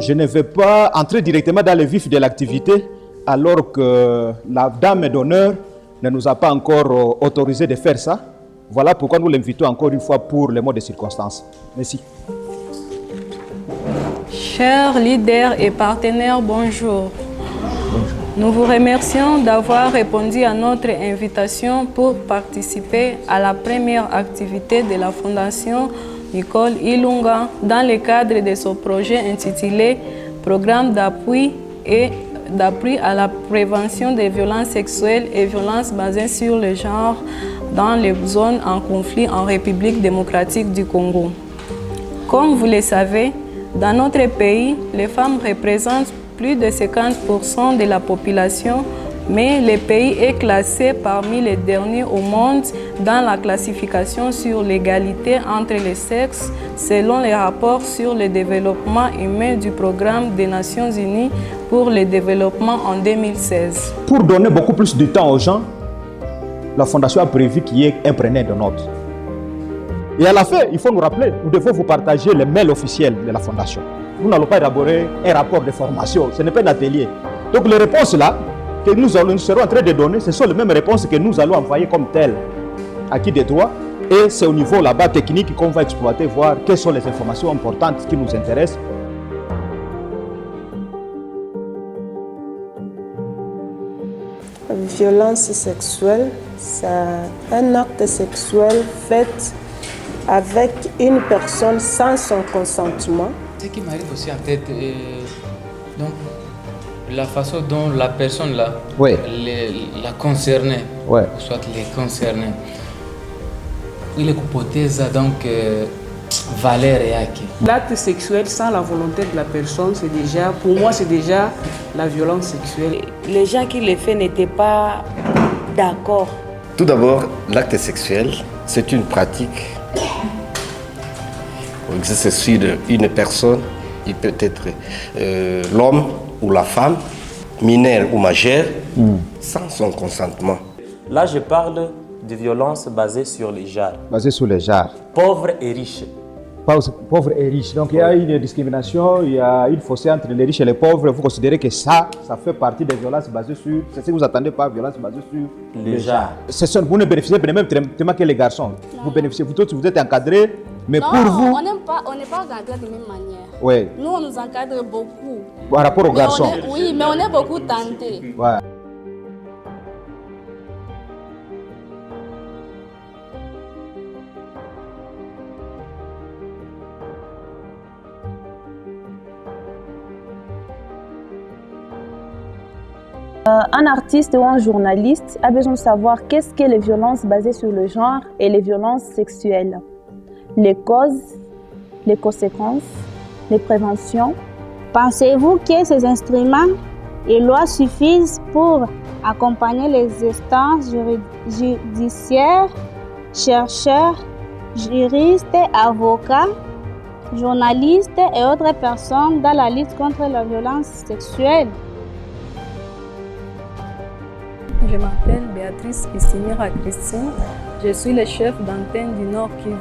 Je ne vais pas entrer directement dans le vif de l'activité alors que la dame d'honneur ne nous a pas encore autorisé de faire ça. Voilà pourquoi nous l'invitons encore une fois pour les mots de circonstance. Merci. Chers leaders et partenaires, bonjour. Nous vous remercions d'avoir répondu à notre invitation pour participer à la première activité de la Fondation Nicole Ilunga dans le cadre de son projet intitulé « Programme d'appui à la prévention des violences sexuelles et violences basées sur le genre dans les zones en conflit en République démocratique du Congo ». Comme vous le savez, dans notre pays, les femmes représentent plus de 50% de la population, mais le pays est classé parmi les derniers au monde dans la classification sur l'égalité entre les sexes selon les rapports sur le développement humain du Programme des Nations Unies pour le développement en 2016. Pour donner beaucoup plus de temps aux gens, la Fondation a prévu qu'il y ait un preneur de notes. Et à la fin, il faut nous rappeler, nous devons vous partager les mails officiels de la Fondation. Nous n'allons pas élaborer un rapport de formation, ce n'est pas un atelier. Donc les réponses là, que nous serons en train de donner, ce sont les mêmes réponses que nous allons envoyer comme telles à qui de droit. Et c'est au niveau là-bas technique qu'on va exploiter, voir quelles sont les informations importantes qui nous intéressent. Violence sexuelle, c'est un acte sexuel fait avec une personne sans son consentement. Ce qui m'arrive aussi en tête, donc, la façon dont la personne là, oui, la concernée, oui, soit les concernés, il est hypothèse donc valeur et acquis. L'acte sexuel sans la volonté de la personne, c'est déjà, pour moi, c'est déjà la violence sexuelle. Les gens qui le font n'étaient pas d'accord. Tout d'abord, l'acte sexuel, c'est une pratique. C'est sur une personne, il peut être l'homme ou la femme, mineur ou majeur, sans son consentement. Là, je parle de violence basée sur les genres. Basée sur les genres. Pauvres et riches. Pauvres et riches. Donc il y a une discrimination, il y a une fossé entre les riches et les pauvres. Vous considérez que ça fait partie des violences basées sur... C'est ce que vous attendez par violence basée sur les genres. Vous ne bénéficiez pas du même traitement que les garçons. Non. Vous bénéficiez, vous êtes encadrés, mais non, pour vous... on n'est pas encadrés de la même manière. Oui. Nous, on nous encadre beaucoup. Par rapport aux garçons. Oui, mais on est beaucoup tentés. Ouais. Un artiste ou un journaliste a besoin de savoir qu'est-ce que les violences basées sur le genre et les violences sexuelles, les causes, les conséquences, les préventions. Pensez-vous que ces instruments et lois suffisent pour accompagner les instances judiciaires, chercheurs, juristes, avocats, journalistes et autres personnes dans la lutte contre la violence sexuelle? Je m'appelle Béatrice Issimira Christine. Je suis le chef d'antenne du Nord Kivu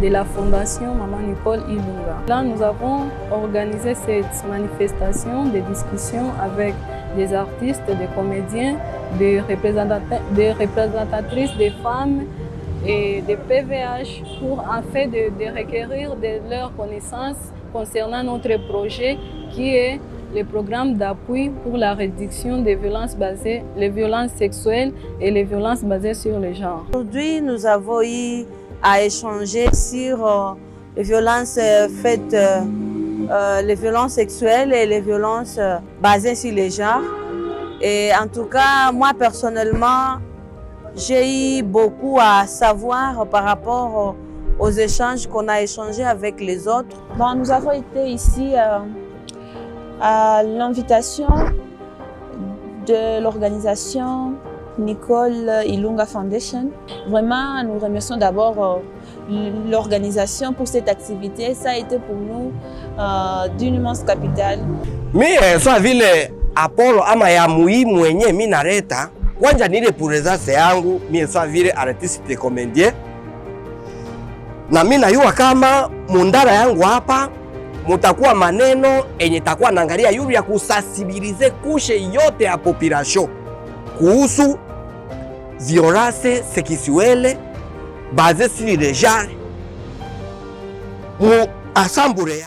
de la Fondation Maman Nicole Ilunga. Là, nous avons organisé cette manifestation de discussion avec des artistes, des comédiens, des représentatrices des femmes et des PVH pour afin de requérir de leurs connaissances concernant notre projet qui est le programme d'appui pour la réduction des violences basées, les violences sexuelles et les violences basées sur le genre. Aujourd'hui, nous avons eu à échanger sur les violences faites, les violences sexuelles et les violences basées sur les genres. Et en tout cas, moi personnellement, j'ai eu beaucoup à savoir par rapport aux échanges qu'on a échangés avec les autres. Bon, nous avons été ici à l'invitation de l'organisation Nicole Ilunga Foundation. Vraiment, nous remercions d'abord l'organisation pour cette activité. Ça a été pour nous d'une immense capitale. Mais ça vile Apollo ama ya muhimu mwenye mimi naleta kwanza nile presence yangu mimi ça vile artiste comédien na mimi najua kama mundara yangu hapa mutakuwa maneno enye takuwa naangalia yule ya kusensibiliser kushe yote ya population kuhusu violence sexuelle basée sur le genre mu assemblée.